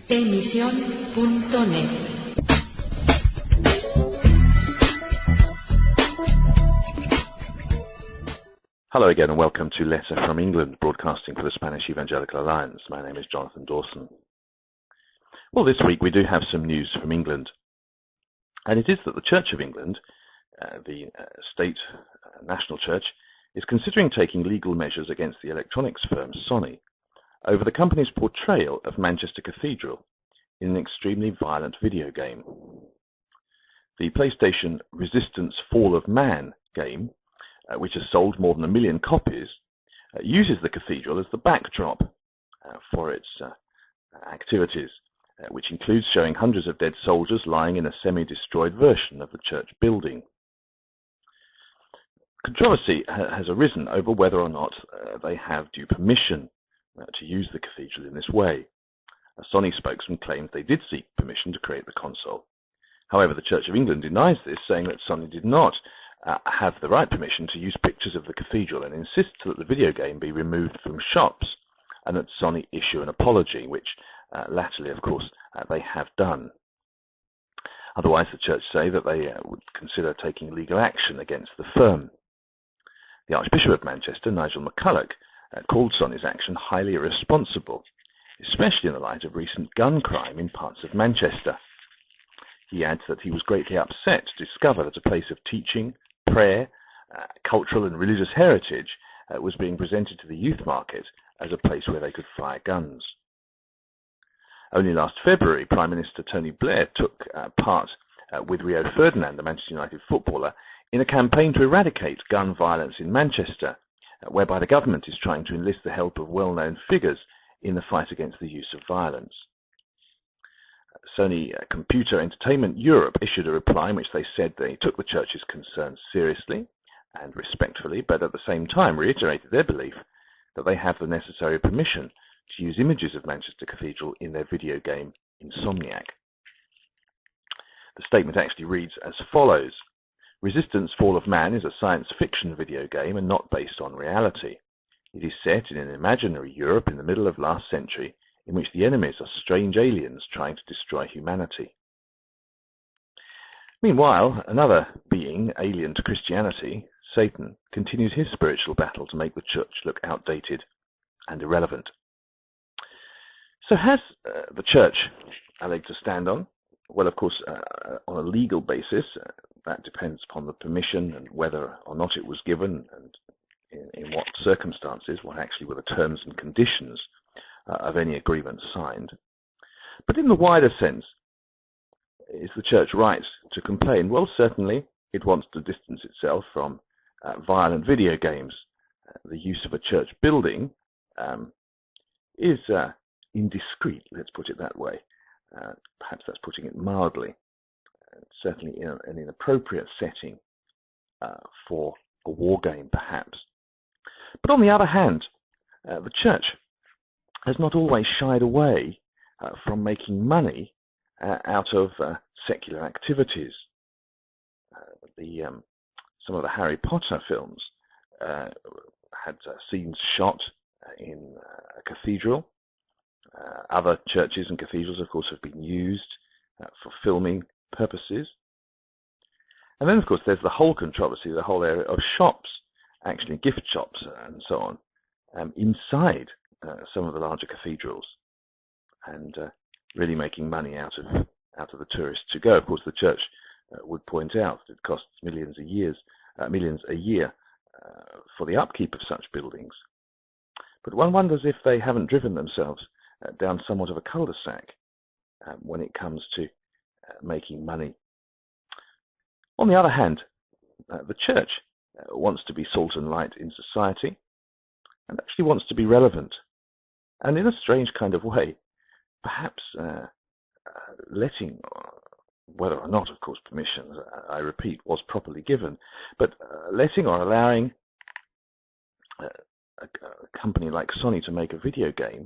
Emisión.net. Hello again and welcome to Letter from England, broadcasting for the Spanish Evangelical Alliance. My name is Jonathan Dawson. Well, this week we do have some news from England, and it is that the Church of England, the state national church, is considering taking legal measures against the electronics firm Sony over the company's portrayal of Manchester Cathedral in an extremely violent video game. The PlayStation Resistance Fall of Man game, which has sold more than 1 million copies, uses the cathedral as the backdrop for its activities, which includes showing hundreds of dead soldiers lying in a semi-destroyed version of the church building. Controversy has arisen over whether or not they have due permission to use the cathedral in this way. A Sony spokesman claims they did seek permission to create the console. However, the Church of England denies this, saying that Sony did not have the right permission to use pictures of the cathedral and insists that the video game be removed from shops and that Sony issue an apology, which latterly, of course, they have done. Otherwise, the church say that they would consider taking legal action against the firm. The Archbishop of Manchester, Nigel McCulloch, called Sony's action highly irresponsible, especially in the light of recent gun crime in parts of Manchester. He adds that he was greatly upset to discover that a place of teaching, prayer, cultural and religious heritage was being presented to the youth market as a place where they could fire guns. Only last February, Prime Minister Tony Blair took part with Rio Ferdinand, the Manchester United footballer, in a campaign to eradicate gun violence in Manchester, whereby the government is trying to enlist the help of well-known figures in the fight against the use of violence. Sony Computer Entertainment Europe issued a reply in which they said they took the church's concerns seriously and respectfully, but at the same time reiterated their belief that they have the necessary permission to use images of Manchester Cathedral in their video game Insomniac. The statement actually reads as follows: Resistance Fall of Man is a science fiction video game and not based on reality. It is set in an imaginary Europe in the middle of last century, in which the enemies are strange aliens trying to destroy humanity. Meanwhile, another being alien to Christianity, Satan, continues his spiritual battle to make the church look outdated and irrelevant. So has the church a leg to stand on? Well, of course, on a legal basis, that depends upon the permission and whether or not it was given and in what circumstances, what actually were the terms and conditions of any agreement signed. But in the wider sense, is the church right to complain? Well, certainly it wants to distance itself from violent video games. The use of a church building is indiscreet, let's put it that way. Perhaps that's putting it mildly. Certainly in an inappropriate setting for a war game, perhaps. But on the other hand, the church has not always shied away from making money out of secular activities. Some of the Harry Potter films had scenes shot in a cathedral. Other churches and cathedrals, of course, have been used for filming purposes. And then, of course, there's the whole controversy, the whole area of shops, actually gift shops and so on, inside some of the larger cathedrals, and really making money out of the tourists who go. Of course, the church would point out that it costs millions a year for the upkeep of such buildings. But one wonders if they haven't driven themselves down somewhat of a cul-de-sac when it comes to making money. On the other hand, the church wants to be salt and light in society and actually wants to be relevant. And in a strange kind of way, perhaps letting, whether or not, of course, permission, I repeat, was properly given, but letting or allowing a company like Sony to make a video game